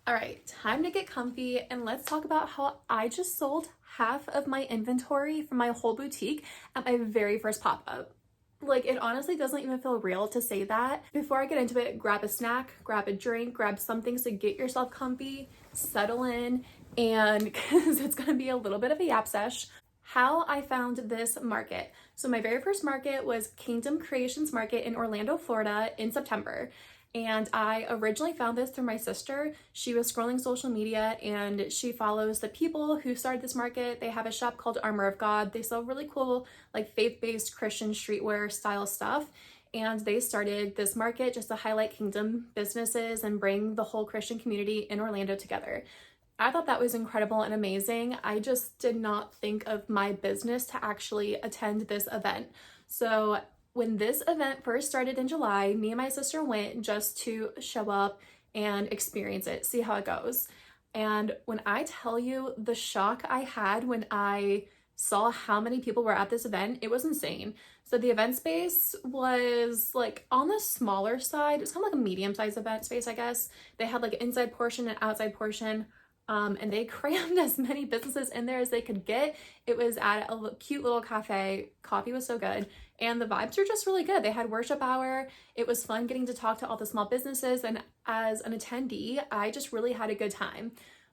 All right, time to get comfy and let's talk about how I just sold half of my inventory from my whole boutique at my very first pop-up. Like, it honestly doesn't even feel real to say that. Before I get into it, grab a snack, grab a drink, grab something to get yourself comfy, settle in, and because it's gonna be a little bit of a yap sesh. How I found this market. So my very first market was Kingdom Creations Market in Orlando, Florida in September. And I originally found this through my sister. She was scrolling social media and she follows the people who started this market. They have a shop called Armor of God. They sell really cool, like faith-based Christian streetwear style stuff. And they started this market just to highlight Kingdom businesses and bring the whole Christian community in Orlando together. I thought that was incredible and amazing. I just did not think of my business to actually attend this event. So when this event first started in July, me and my sister went just to show up and experience it, see how it goes. And when I tell you the shock I had when I saw how many people were at this event, it was insane. So the event space was like on the smaller side. It's kind of like a medium-sized event space, I guess. They had like an inside portion and outside portion. And they crammed as many businesses in there as they could get. It was at a cute little cafe. Coffee was so good. And the vibes were just really good. They had worship hour. It was fun getting to talk to all the small businesses. And as an attendee, I just really had a good time.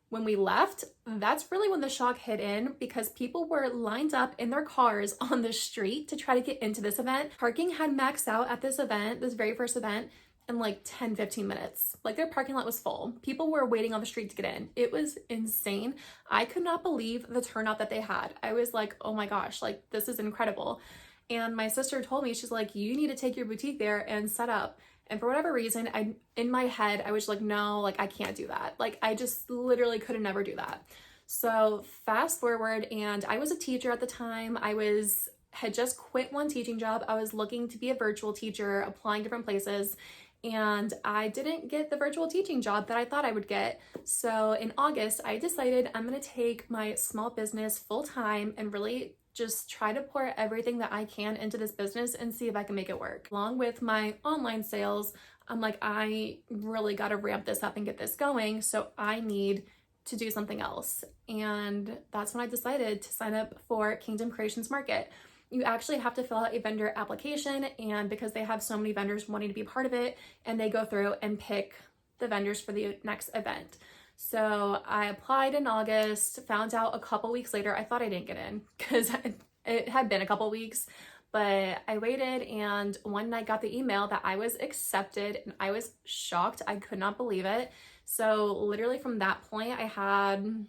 When we left, that's really when the shock hit in because people were lined up in their cars on the street to try to get into this event. Parking had maxed out at this event, this very first event, in like 10-15 minutes. Like their parking lot was full. People were waiting on the street to get in. It was insane. I could not believe the turnout that they had. I was like, oh my gosh, like this is incredible. And my sister told me, she's like, you need to take your boutique there and set up. And for whatever reason, in my head, I was like, no, like I can't do that. Like I just literally could never do that. So fast forward, and I was a teacher at the time. Had just quit one teaching job. I was looking to be a virtual teacher, applying different places, and I didn't get the virtual teaching job that I thought I would get. So in August, I decided I'm gonna take my small business full time and really just try to pour everything that I can into this business and see if I can make it work. Along with my online sales, I'm like, I really gotta ramp this up and get this going. So I need to do something else. And that's when I decided to sign up for Kingdom Creations Market. You actually have to fill out a vendor application, and because they have so many vendors wanting to be part of it, and they go through and pick the vendors for the next event. So I applied in August, found out a couple weeks later. I thought I didn't get in because it had been a couple weeks, but I waited, and one night got the email that I was accepted, and I was shocked. I could not believe it. So literally from that point, I had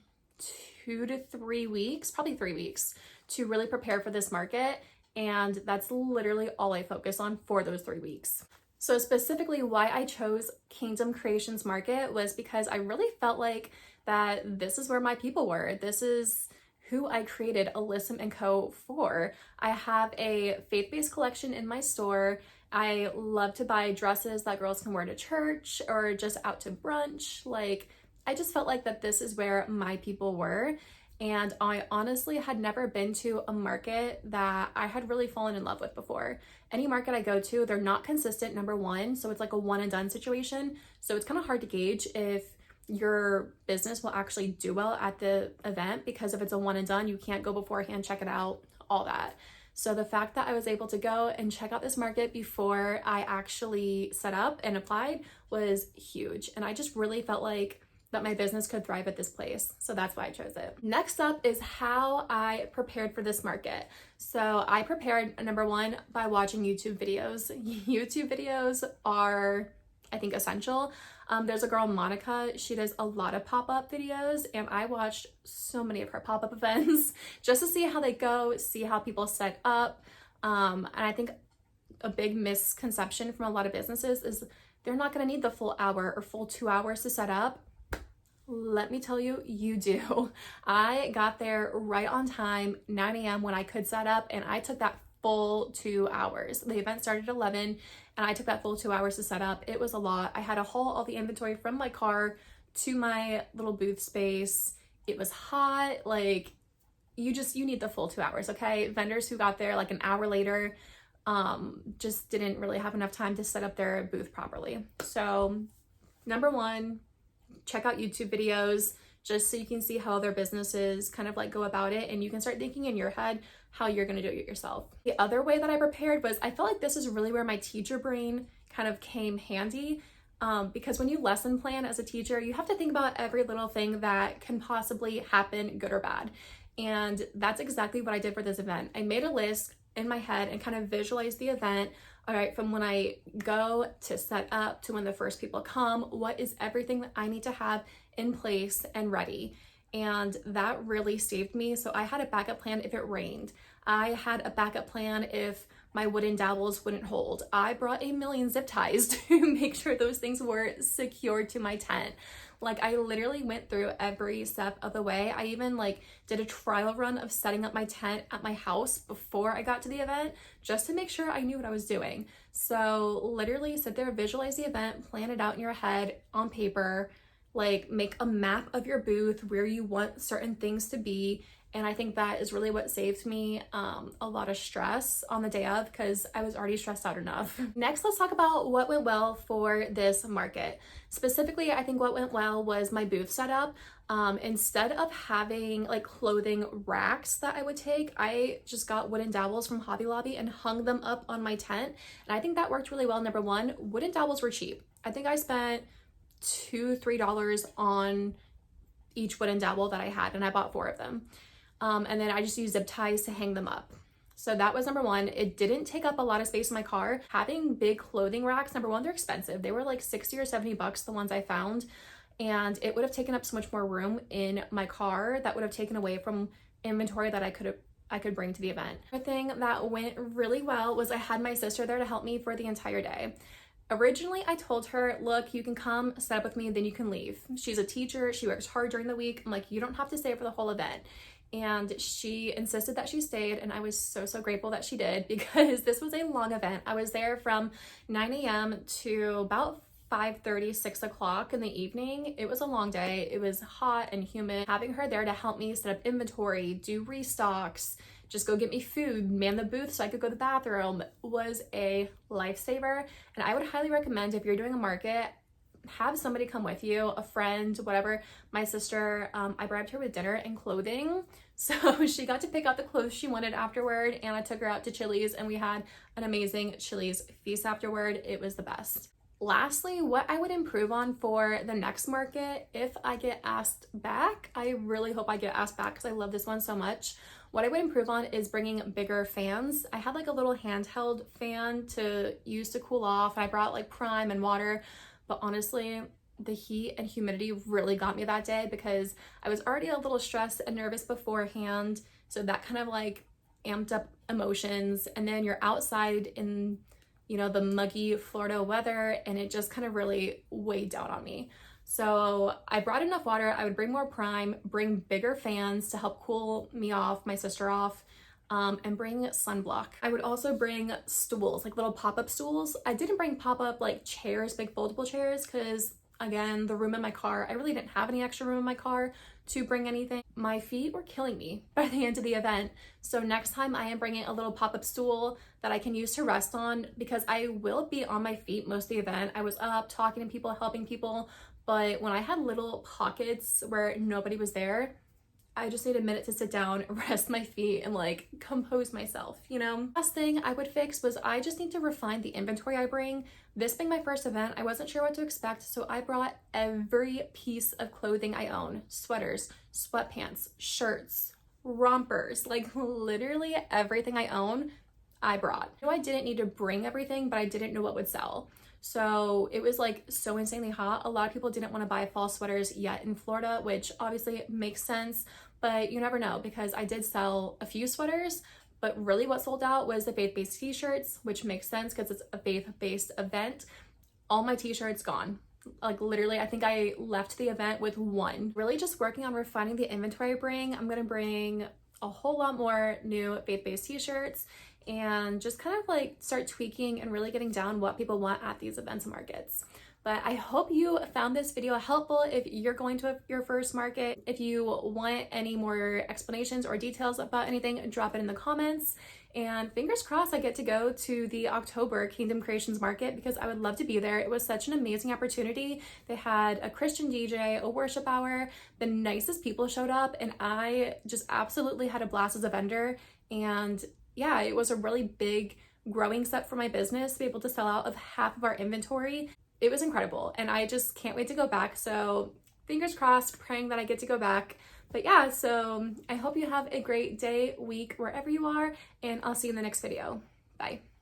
2 to 3 weeks, probably 3 weeks, to really prepare for this market. And that's literally all I focus on for those 3 weeks. So specifically why I chose Kingdom Creations Market was because I really felt like that this is where my people were. This is who I created Alyssum & Co. for. I have a faith-based collection in my store. I love to buy dresses that girls can wear to church or just out to brunch. Like, I just felt like that this is where my people were. And I honestly had never been to a market that I had really fallen in love with before. Any market I go to, they're not consistent, number one. So it's like a one and done situation. So it's kind of hard to gauge if your business will actually do well at the event, because if it's a one and done, you can't go beforehand, check it out, all that. So the fact that I was able to go and check out this market before I actually set up and applied was huge. And I just really felt like that my business could thrive at this place. So that's why I chose it. Next up is how I prepared for this market. So I prepared, number one, by watching YouTube videos. YouTube videos are, I think, essential. There's a girl, Monica, she does a lot of pop-up videos, and I watched so many of her pop-up events just to see how they go, see how people set up. And I think a big misconception from a lot of businesses is they're not gonna need the full hour or full 2 hours to set up. Let me tell you, you do. I got there right on time, 9 a.m. when I could set up, and I took that full 2 hours. The event started at 11, and I took that full 2 hours to set up. It was a lot. I had to haul all the inventory from my car to my little booth space. It was hot. Like, you need the full 2 hours, okay? Vendors who got there like an hour later just didn't really have enough time to set up their booth properly. So number one, check out YouTube videos just so you can see how other businesses kind of like go about it, and you can start thinking in your head how you're going to do it yourself. The other way that I prepared was, I felt like this is really where my teacher brain kind of came handy. Because when you lesson plan as a teacher, you have to think about every little thing that can possibly happen, good or bad. And that's exactly what I did for this event. I made a list in my head and kind of visualized the event. All right, from when I go to set up to when the first people come, what is everything that I need to have in place and ready? And that really saved me. So I had a backup plan if it rained. I had a backup plan if my wooden dowels wouldn't hold. I brought a million zip ties to make sure those things were secured to my tent. Like, I literally went through every step of the way. I even like did a trial run of setting up my tent at my house before I got to the event, just to make sure I knew what I was doing. So literally sit there, visualize the event, plan it out in your head on paper, like make a map of your booth where you want certain things to be. And I think that is really what saved me a lot of stress on the day of, because I was already stressed out enough. Next, let's talk about what went well for this market. Specifically, I think what went well was my booth setup. Instead of having like clothing racks that I would take, I just got wooden dowels from Hobby Lobby and hung them up on my tent. And I think that worked really well. Number one, wooden dowels were cheap. I think I spent $2-3 on each wooden dowel that I had, and I bought 4 of them. And then I just used zip ties to hang them up. So that was number one. It didn't take up a lot of space in my car. Having big clothing racks, number one, they're expensive. They were like 60 or 70 bucks, the ones I found. And it would have taken up so much more room in my car that would have taken away from inventory that I could bring to the event. Another thing that went really well was I had my sister there to help me for the entire day. Originally, I told her, look, you can come set up with me, then you can leave. She's a teacher. She works hard during the week. I'm like, you don't have to stay for the whole event. And she insisted that she stayed, and I was so grateful that she did, because this was a long event. I was there from 9 a.m. to about 5:30, 6 o'clock in the evening. It was a long day. It was hot and humid. Having her there to help me set up inventory, do restocks, just go get me food, man the booth so I could go to the bathroom, was a lifesaver. And I would highly recommend, if you're doing a market, have somebody come with you, a friend, whatever. My sister, I bribed her with dinner and clothing, so she got to pick out the clothes she wanted afterward, and I took her out to Chili's, and we had an amazing Chili's feast afterward. It was the best. Lastly, what I would improve on for the next market, if I get asked back, I really hope I get asked back because I love this one so much. What I would improve on is bringing bigger fans. I had like a little handheld fan to use to cool off. I brought like Prime and water, but honestly, the heat and humidity really got me that day, because I was already a little stressed and nervous beforehand. So that kind of like amped up emotions. And then you're outside in, you know, the muggy Florida weather, and it just kind of really weighed down on me. So I brought enough water. I would bring more Prime, bring bigger fans to help cool me off, my sister off, and bring sunblock. I would also bring stools, like little pop-up stools. I didn't bring pop-up like chairs, big foldable chairs, because again, the room in my car, I really didn't have any extra room in my car to bring anything. My feet were killing me by the end of the event. So next time I am bringing a little pop-up stool that I can use to rest on, because I will be on my feet most of the event. I was up talking to people, helping people, but when I had little pockets where nobody was there, I just need a minute to sit down, rest my feet, and like compose myself, you know? Last thing I would fix was I just need to refine the inventory I bring. This being my first event, I wasn't sure what to expect, so I brought every piece of clothing I own. Sweaters, sweatpants, shirts, rompers, like literally everything I own, I brought. I know I didn't need to bring everything, but I didn't know what would sell. So it was like so insanely hot. A lot of people didn't want to buy fall sweaters yet in Florida, which obviously makes sense, but you never know, because I did sell a few sweaters, but really what sold out was the faith-based t-shirts, which makes sense because it's a faith-based event. All my t-shirts gone. Like literally, I think I left the event with one. Really just working on refining the inventory I bring. I'm gonna bring a whole lot more new faith-based t-shirts, and just kind of like start tweaking and really getting down what people want at these events and markets. But I hope you found this video helpful if you're going to your first market. If you want any more explanations or details about anything, drop it in the comments. And fingers crossed I get to go to the October Kingdom Creations Market because I would love to be there. It was such an amazing opportunity. They had a Christian DJ, a worship hour, the nicest people showed up, and I just absolutely had a blast as a vendor. And yeah, it was a really big growing step for my business to be able to sell out of half of our inventory. It was incredible, and I just can't wait to go back. So fingers crossed, praying that I get to go back. But yeah, so I hope you have a great day, week, wherever you are, and I'll see you in the next video. Bye.